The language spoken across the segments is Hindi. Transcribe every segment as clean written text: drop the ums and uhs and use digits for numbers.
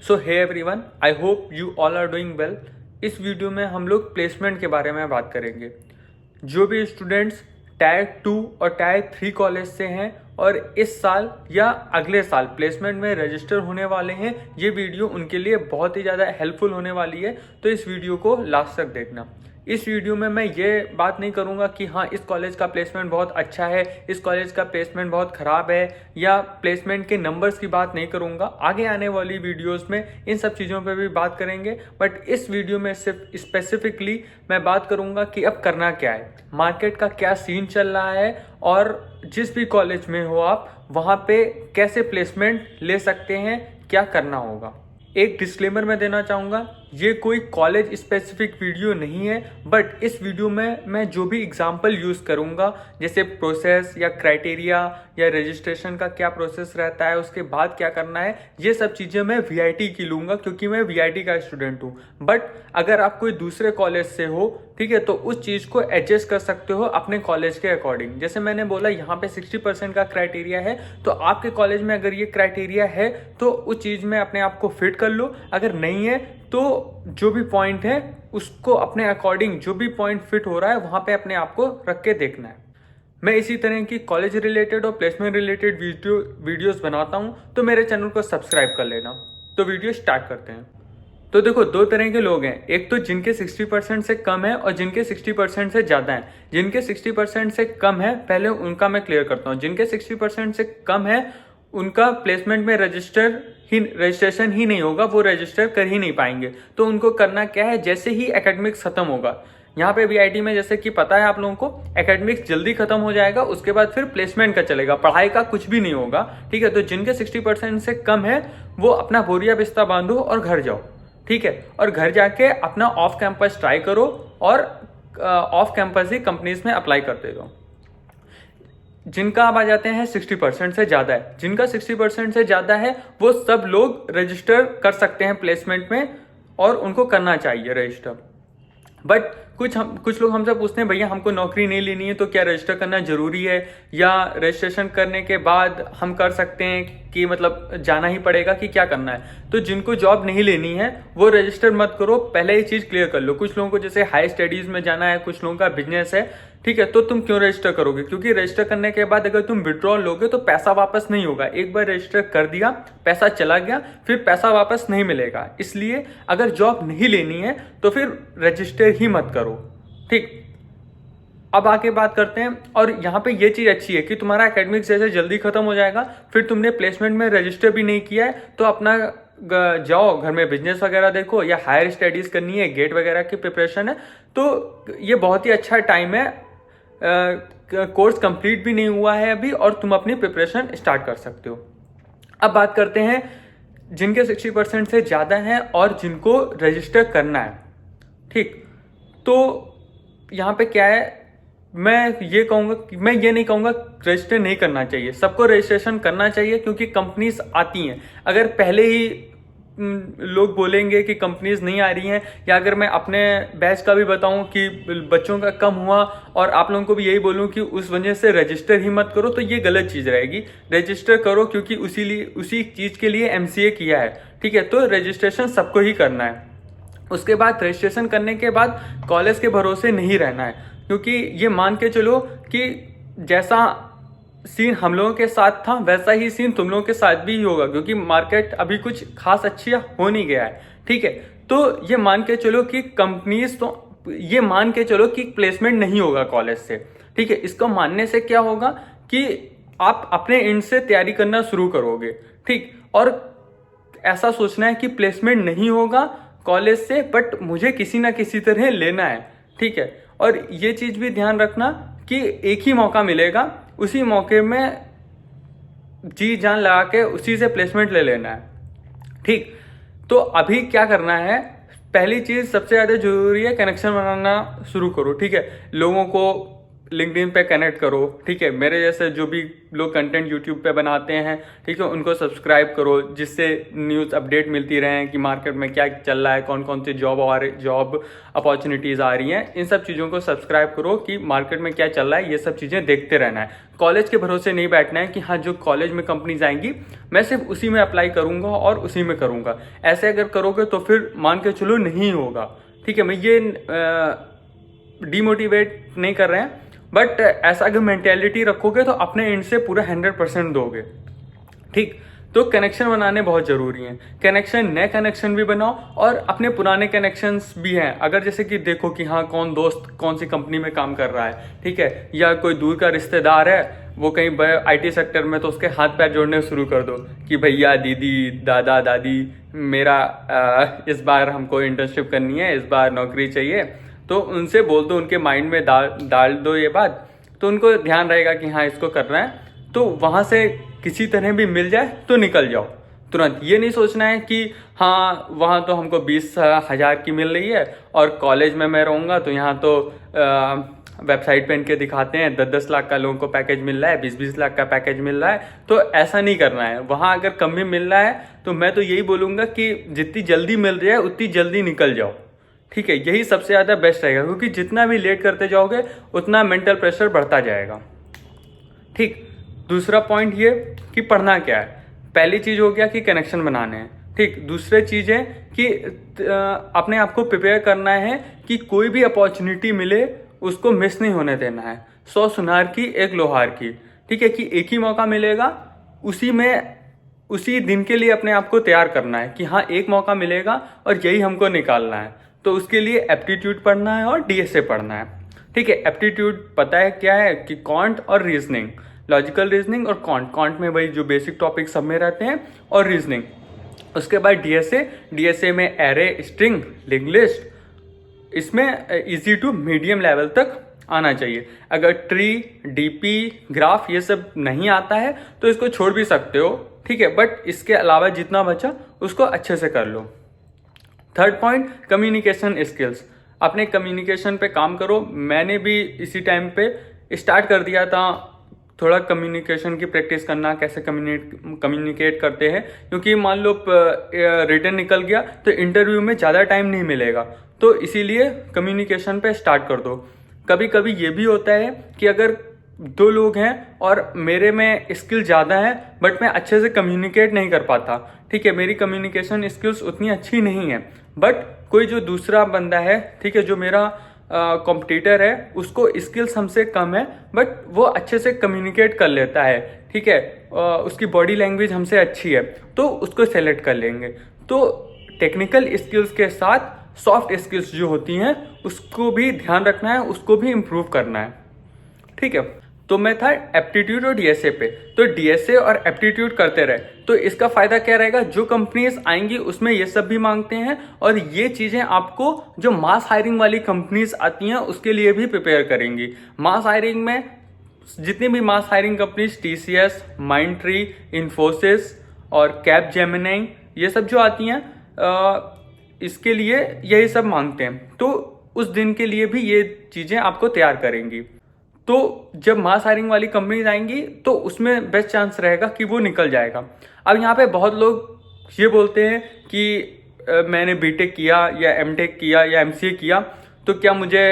So hey everyone, I hope you all are doing well. इस वीडियो में हम लोग प्लेसमेंट के बारे में बात करेंगे। जो भी स्टूडेंट्स टायर 2 और टायर 3 कॉलेज से हैं और इस साल या अगले साल प्लेसमेंट में रजिस्टर होने वाले हैं, ये वीडियो उनके लिए बहुत ही ज़्यादा हेल्पफुल होने वाली है। तो इस वीडियो को लास्ट तक देखना। इस वीडियो में मैं ये बात नहीं करूंगा कि हाँ इस कॉलेज का प्लेसमेंट बहुत अच्छा है, इस कॉलेज का प्लेसमेंट बहुत ख़राब है, या प्लेसमेंट के नंबर्स की बात नहीं करूंगा। आगे आने वाली वीडियोस में इन सब चीज़ों पे भी बात करेंगे, बट इस वीडियो में सिर्फ स्पेसिफिकली मैं बात करूंगा कि अब करना क्या है, मार्केट का क्या सीन चल रहा है, और जिस भी कॉलेज में हो आप वहाँ पे कैसे प्लेसमेंट ले सकते हैं, क्या करना होगा। एक डिस्क्लेमर मैं देना चाहूँगा, ये कोई कॉलेज स्पेसिफिक वीडियो नहीं है, बट इस वीडियो में मैं जो भी एग्जांपल यूज़ करूँगा, जैसे प्रोसेस या क्राइटेरिया या रजिस्ट्रेशन का क्या प्रोसेस रहता है, उसके बाद क्या करना है, ये सब चीज़ें मैं वीआईटी की लूँगा क्योंकि मैं वीआईटी का स्टूडेंट हूँ। बट अगर आप कोई दूसरे कॉलेज से हो, ठीक है, तो उस चीज़ को एडजस्ट कर सकते हो अपने कॉलेज के अकॉर्डिंग। जैसे मैंने बोला यहाँ पे 60% का क्राइटेरिया है, तो आपके कॉलेज में अगर ये क्राइटेरिया है तो उस चीज़ में अपने आप को फिट कर लो। अगर नहीं है तो जो भी पॉइंट है उसको अपने अकॉर्डिंग, जो भी पॉइंट फिट हो रहा है वहाँ पे अपने आप को रख के देखना है। मैं इसी तरह की कॉलेज रिलेटेड और प्लेसमेंट रिलेटेड वीडियोस बनाता हूँ, तो मेरे चैनल को सब्सक्राइब कर लेना। तो वीडियो स्टार्ट करते हैं। तो देखो, दो तरह के लोग हैं, एक तो जिनके 60% से कम है और जिनके 60% से ज़्यादा है। जिनके 60% से कम है पहले उनका मैं क्लियर करता हूँ। जिनके 60% से कम है उनका प्लेसमेंट में रजिस्ट्रेशन ही नहीं होगा, वो रजिस्टर कर ही नहीं पाएंगे। तो उनको करना क्या है, जैसे ही एकेडमिक्स खत्म होगा, यहाँ पे वीआईटी में जैसे कि पता है आप लोगों को, एकेडमिक्स जल्दी खत्म हो जाएगा, उसके बाद फिर प्लेसमेंट का चलेगा, पढ़ाई का कुछ भी नहीं होगा। ठीक है, तो जिनके 60% से कम है वो अपना बोरिया बिस्तर बांधो और घर जाओ। ठीक है, और घर जाके अपना ऑफ कैंपस ट्राई करो और ऑफ कैंपस ही कंपनीज में अप्लाई करते रहो। जिनका अब आ जाते हैं 60% से ज़्यादा है, जिनका 60% से ज़्यादा है वो सब लोग रजिस्टर कर सकते हैं प्लेसमेंट में, और उनको करना चाहिए रजिस्टर। बट कुछ लोग हमसे पूछते हैं, भैया हमको नौकरी नहीं लेनी है तो क्या रजिस्टर करना जरूरी है, या रजिस्ट्रेशन करने के बाद हम कर सकते हैं कि मतलब जाना ही पड़ेगा, कि क्या करना है। तो जिनको जॉब नहीं लेनी है वो रजिस्टर मत करो, पहले ये चीज़ क्लियर कर लो। कुछ लोगों को जैसे हाई स्टडीज़ में जाना है, कुछ लोगों का बिजनेस है, ठीक है, तो तुम क्यों रजिस्टर करोगे, क्योंकि रजिस्टर करने के बाद अगर तुम विड्रॉल लोगे तो पैसा वापस नहीं होगा। एक बार रजिस्टर कर दिया, पैसा चला गया, फिर पैसा वापस नहीं मिलेगा। इसलिए अगर जॉब नहीं लेनी है तो फिर रजिस्टर ही मत करो। ठीक, अब आके बात करते हैं। और यहाँ पे ये चीज़ अच्छी है कि तुम्हारा एकेडमिक्स जैसे जल्दी खत्म हो जाएगा, फिर तुमने प्लेसमेंट में रजिस्टर भी नहीं किया है तो अपना जाओ घर में बिजनेस वगैरह देखो, या हायर स्टडीज़ करनी है, गेट वगैरह की प्रिपरेशन है, तो ये बहुत ही अच्छा टाइम है। कोर्स कंप्लीट भी नहीं हुआ है अभी और तुम अपनी प्रिपरेशन स्टार्ट कर सकते हो। अब बात करते हैं जिनके 60% से ज़्यादा है और जिनको रजिस्टर करना है। ठीक, तो यहाँ पे क्या है, मैं ये नहीं कहूँगा रजिस्टर नहीं करना चाहिए, सबको रजिस्ट्रेशन करना चाहिए क्योंकि कंपनीज आती हैं। अगर पहले ही लोग बोलेंगे कि कंपनीज नहीं आ रही हैं, या अगर मैं अपने बैच का भी बताऊं कि बच्चों का कम हुआ और आप लोगों को भी यही बोलूं कि उस वजह से रजिस्टर ही मत करो, तो ये गलत चीज़ रहेगी। रजिस्टर करो क्योंकि उसी चीज़ के लिए एमसीए किया है। ठीक है, तो रजिस्ट्रेशन सबको ही करना है। उसके बाद रजिस्ट्रेशन करने के बाद कॉलेज के भरोसे नहीं रहना है, क्योंकि ये मान के चलो कि जैसा सीन हम लोगों के साथ था वैसा ही सीन तुम लोगों के साथ भी होगा, क्योंकि मार्केट अभी कुछ खास अच्छी हो नहीं गया है। ठीक है, तो ये मान के चलो कि कंपनीज, तो ये मान के चलो कि प्लेसमेंट नहीं होगा कॉलेज से। ठीक है, इसको मानने से क्या होगा कि आप अपने एंड से तैयारी करना शुरू करोगे। ठीक, और ऐसा सोचना है कि प्लेसमेंट नहीं होगा कॉलेज से, बट मुझे किसी ना किसी तरह लेना है। ठीक है, और ये चीज़ भी ध्यान रखना कि एक ही मौका मिलेगा, उसी मौके में जी जान लगा के उसी से प्लेसमेंट ले लेना है। ठीक, तो अभी क्या करना है, पहली चीज़ सबसे ज़्यादा जरूरी है कनेक्शन बनाना शुरू करो। ठीक है, लोगों को लिंक्डइन पे कनेक्ट करो, ठीक है। मेरे जैसे जो भी लोग कंटेंट यूट्यूब पे बनाते हैं, ठीक है, उनको सब्सक्राइब करो, जिससे न्यूज़ अपडेट मिलती रहे कि मार्केट में क्या चल रहा है, कौन कौन सी जॉब अपॉर्चुनिटीज़ आ रही हैं। इन सब चीज़ों को सब्सक्राइब करो कि मार्केट में क्या चल रहा है, ये सब चीज़ें देखते रहना है। कॉलेज के भरोसे नहीं बैठना है कि हाँ जो कॉलेज में कंपनीज आएंगी मैं सिर्फ उसी में अप्लाई करूँगा और उसी में करूँगा। ऐसे अगर करोगे तो फिर मान के चलो नहीं होगा, ठीक है। मैं ये डीमोटिवेट नहीं कर रहे हैं, बट ऐसा अगर मेंटेलिटी रखोगे तो अपने एंड से पूरा 100% दोगे, ठीक। तो कनेक्शन बनाने बहुत ज़रूरी हैं। कनेक्शन, नए कनेक्शन भी बनाओ और अपने पुराने कनेक्शंस भी हैं। अगर जैसे कि देखो कि हाँ कौन दोस्त कौन सी कंपनी में काम कर रहा है, ठीक है, या कोई दूर का रिश्तेदार है वो कहीं IT सेक्टर में, तो उसके हाथ पैर जोड़ने शुरू कर दो कि भैया, दीदी, दादा, दादी, मेरा इस बार हमको इंटर्नशिप करनी है, इस बार नौकरी चाहिए। तो उनसे बोल दो, उनके माइंड में डाल दो ये बात, तो उनको ध्यान रहेगा कि हाँ इसको करना है। तो वहाँ से किसी तरह भी मिल जाए तो निकल जाओ तुरंत। ये नहीं सोचना है कि हाँ वहाँ तो हमको 20,000 की मिल रही है और कॉलेज में मैं रहूँगा तो यहाँ तो वेबसाइट पे इनके दिखाते हैं 10-10 लाख का लोगों को पैकेज मिल रहा है, 20-20 लाख का पैकेज मिल रहा है। तो ऐसा नहीं करना है। वहाँ अगर कम भी मिल रहा है तो मैं तो यही बोलूँगा कि जितनी जल्दी मिल रही है उतनी जल्दी निकल जाओ, ठीक है। यही सबसे ज़्यादा बेस्ट रहेगा, क्योंकि जितना भी लेट करते जाओगे उतना मेंटल प्रेशर बढ़ता जाएगा, ठीक। दूसरा पॉइंट ये कि पढ़ना क्या है। पहली चीज़ हो गया कि कनेक्शन बनाने हैं, ठीक। दूसरी चीज़ है कि अपने आप को प्रिपेयर करना है कि कोई भी अपॉर्चुनिटी मिले उसको मिस नहीं होने देना है। 100 सुनार की 1 लोहार की, ठीक है, कि एक ही मौका मिलेगा, उसी दिन के लिए अपने आप को तैयार करना है कि हाँ एक मौका मिलेगा और यही हमको निकालना है। तो उसके लिए एप्टीट्यूड पढ़ना है और DSA पढ़ना है, ठीक है। एप्टीट्यूड पता है क्या है कि क्वांट और रीजनिंग, लॉजिकल रीजनिंग और क्वांट में वही जो बेसिक टॉपिक सब में रहते हैं, और रीजनिंग। उसके बाद DSA में एरे, स्ट्रिंग, लिंक लिस्ट, इसमें इजी टू मीडियम लेवल तक आना चाहिए। अगर ट्री, DP, ग्राफ ये सब नहीं आता है तो इसको छोड़ भी सकते हो, ठीक है, बट इसके अलावा जितना बचा उसको अच्छे से कर लो। Third point, communication skills. अपने कम्युनिकेशन पे काम करो। मैंने भी इसी टाइम पे स्टार्ट कर दिया था थोड़ा कम्युनिकेशन की प्रैक्टिस करना, कैसे कम्युनिकेट करते हैं, क्योंकि मान लो रिटर्न निकल गया तो इंटरव्यू में ज़्यादा टाइम नहीं मिलेगा। तो इसीलिए कम्युनिकेशन पे स्टार्ट कर दो। कभी कभी ये भी होता है कि अगर 2 लोग हैं और मेरे में स्किल ज़्यादा है बट मैं अच्छे से कम्युनिकेट नहीं कर पाता, ठीक है, मेरी कम्युनिकेशन स्किल्स उतनी अच्छी नहीं है, बट कोई जो दूसरा बंदा है, ठीक है, जो मेरा कॉम्पिटिटर है, उसको स्किल्स हमसे कम है बट वो अच्छे से कम्युनिकेट कर लेता है, ठीक है, उसकी बॉडी लैंग्वेज हमसे अच्छी है, तो उसको सेलेक्ट कर लेंगे। तो टेक्निकल स्किल्स के साथ सॉफ्ट स्किल्स जो होती हैं उसको भी ध्यान रखना है, उसको भी इम्प्रूव करना है, ठीक है। तो मैं था एप्टीट्यूड और DSA पे। तो DSA और एप्टीट्यूड करते रहे तो इसका फायदा क्या रहेगा, जो कंपनीज आएंगी उसमें ये सब भी मांगते हैं, और ये चीजें आपको जो मास हायरिंग वाली कंपनीज आती हैं उसके लिए भी प्रिपेयर करेंगी। मास हायरिंग में जितनी भी mass hiring companies, TCS, Mindtree, Infosys और कैपजेमिनी, ये सब जो आती हैं इसके लिए यही सब मांगते हैं। तो उस दिन के लिए भी ये चीजें आपको तैयार करेंगी। तो जब मास हायरिंग वाली कंपनीज आएंगी तो उसमें बेस्ट चांस रहेगा कि वो निकल जाएगा। अब यहाँ पे बहुत लोग ये बोलते हैं कि मैंने BTech किया या MTech किया या MCA किया, तो क्या मुझे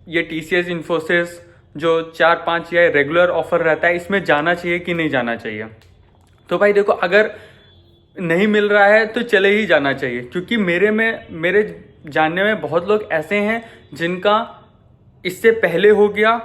ये TCS, इन्फोसिस जो 4-5 या रेगुलर ऑफर रहता है इसमें जाना चाहिए कि नहीं जाना चाहिए। तो भाई देखो, अगर नहीं मिल रहा है तो चले ही जाना चाहिए, क्योंकि मेरे जानने में बहुत लोग ऐसे हैं जिनका इससे पहले हो गया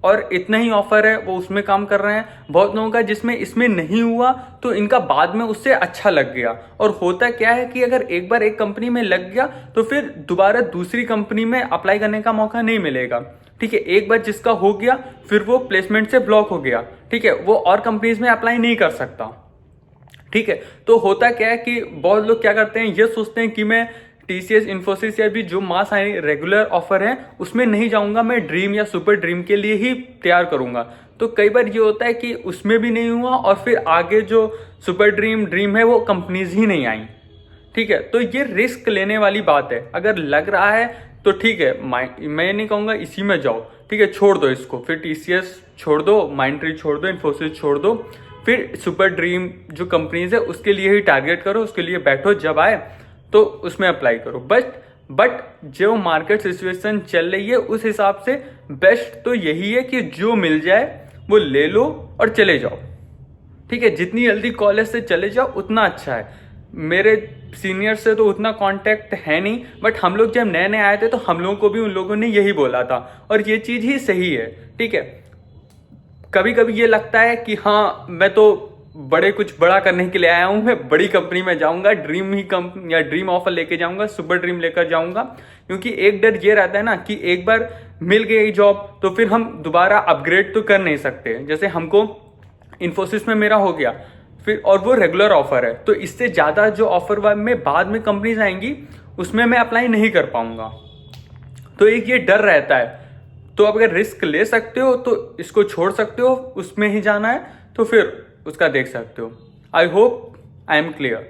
और इतना ही ऑफर है वो उसमें काम कर रहे हैं। बहुत लोगों का जिसमें इसमें नहीं हुआ तो इनका बाद में उससे अच्छा लग गया। और होता क्या है कि अगर एक बार एक कंपनी में लग गया तो फिर दोबारा दूसरी कंपनी में अप्लाई करने का मौका नहीं मिलेगा, ठीक है। एक बार जिसका हो गया फिर वो प्लेसमेंट से ब्लॉक हो गया, ठीक है, वो और कंपनीज में अप्लाई नहीं कर सकता, ठीक है। तो होता क्या है कि बहुत लोग क्या करते हैं, ये सोचते हैं कि मैं TCS, इन्फोसिस या भी जो मास रेगुलर ऑफर है उसमें नहीं जाऊंगा, मैं ड्रीम या सुपर ड्रीम के लिए ही तैयार करूंगा। तो कई बार ये होता है कि उसमें भी नहीं हुआ और फिर आगे जो सुपर ड्रीम है वो कंपनीज ही नहीं आई, ठीक है। तो ये रिस्क लेने वाली बात है। अगर लग रहा है तो ठीक है, मैं नहीं कहूँगा इसी में जाओ, ठीक है, छोड़ दो इसको, फिर TCS छोड़ दो, माइंडट्री छोड़ दो, इन्फोसिस छोड़ दो, फिर सुपर ड्रीम जो कंपनीज है उसके लिए ही टारगेट करो, उसके लिए बैठो, जब आए तो उसमें अप्लाई करो। बट जो मार्केट सिचुएशन चल रही है उस हिसाब से बेस्ट तो यही है कि जो मिल जाए वो ले लो और चले जाओ, ठीक है। जितनी जल्दी कॉलेज से चले जाओ उतना अच्छा है। मेरे सीनियर से तो उतना कांटेक्ट है नहीं, बट हम लोग जब नए नए आए थे तो हम लोगों को भी उन लोगों ने यही बोला था, और ये चीज़ ही सही है, ठीक है। कभी कभी ये लगता है कि हाँ मैं तो कुछ बड़ा करने के लिए आया हूँ, मैं बड़ी कंपनी में जाऊँगा, ड्रीम ऑफर लेके जाऊँगा, सुपर ड्रीम लेकर जाऊँगा, क्योंकि एक डर ये रहता है ना कि एक बार मिल गई जॉब तो फिर हम दोबारा अपग्रेड तो कर नहीं सकते। जैसे हमको इन्फोसिस में मेरा हो गया फिर, और वो रेगुलर ऑफर है, तो इससे ज़्यादा जो ऑफर में बाद में कंपनीज आएंगी उसमें मैं अप्लाई नहीं कर पाऊंगा, तो एक ये डर रहता है। तो अगर रिस्क ले सकते हो तो इसको छोड़ सकते हो, उसमें ही जाना है तो फिर उसका देख सकते हो। I hope I am clear,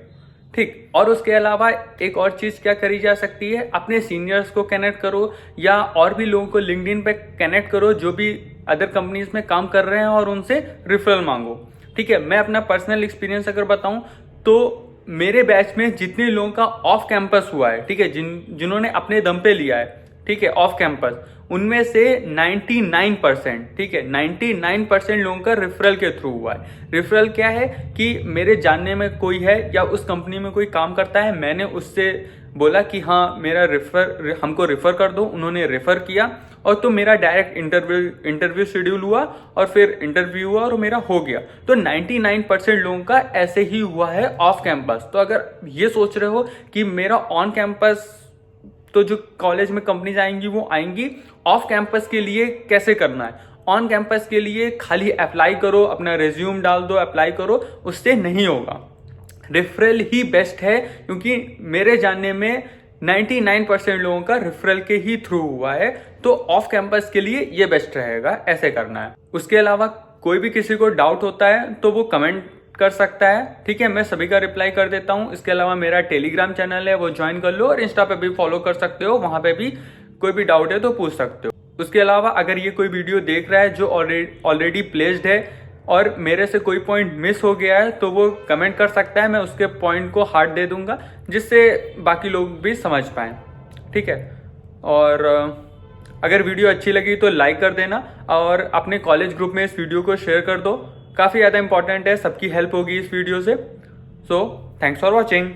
ठीक। और उसके अलावा एक और चीज़ क्या करी जा सकती है, अपने सीनियर्स को कनेक्ट करो या और भी लोगों को लिंक्डइन पे कनेक्ट करो जो भी अदर कंपनीज में काम कर रहे हैं, और उनसे रेफरल मांगो, ठीक है। मैं अपना पर्सनल एक्सपीरियंस अगर बताऊं तो मेरे बैच में जितने लोगों का ऑफ कैंपस हुआ है, ठीक है, जिन्होंने अपने दम पे लिया है, ठीक है, ऑफ कैंपस, उनमें से 99%, ठीक है, 99% लोगों का रेफरल के थ्रू हुआ है। रेफरल क्या है कि मेरे जानने में कोई है या उस कंपनी में कोई काम करता है, मैंने उससे बोला कि हाँ मेरा हमको रेफर कर दो, उन्होंने रेफर किया, और तो मेरा डायरेक्ट इंटरव्यू शेड्यूल हुआ, और फिर इंटरव्यू हुआ और मेरा हो गया। तो 99% लोगों का ऐसे ही हुआ है ऑफ कैंपस। तो अगर ये सोच रहे हो कि मेरा ऑन कैंपस, तो जो कॉलेज में कंपनीज आएंगी वो आएंगी, ऑफ कैंपस के लिए कैसे करना है, ऑन कैंपस के लिए खाली अप्लाई करो, अपना रिज्यूम डाल दो, अप्लाई करो, उससे नहीं होगा। रेफरल ही बेस्ट है, क्योंकि मेरे जानने में 99% लोगों का रेफरल के ही थ्रू हुआ है। तो ऑफ कैंपस के लिए ये बेस्ट रहेगा, ऐसे करना है। उसके अलावा कोई भी किसी को डाउट होता है तो वो कमेंट कर सकता है, ठीक है, मैं सभी का रिप्लाई कर देता हूँ। इसके अलावा मेरा टेलीग्राम चैनल है, वो ज्वाइन कर लो, और इंस्टा पे भी फॉलो कर सकते हो, वहां पे भी कोई भी डाउट है तो पूछ सकते हो। उसके अलावा अगर ये कोई वीडियो देख रहा है जो ऑलरेडी प्लेस्ड है और मेरे से कोई पॉइंट मिस हो गया है तो वो कमेंट कर सकता है, मैं उसके पॉइंट को हार्ट दे दूंगा जिससे बाकी लोग भी समझ पाएँ, ठीक है। और अगर वीडियो अच्छी लगी तो लाइक कर देना, और अपने कॉलेज ग्रुप में इस वीडियो को शेयर कर दो, काफ़ी ज़्यादा इंपॉर्टेंट है, सबकी हेल्प होगी इस वीडियो से। So thanks for watching.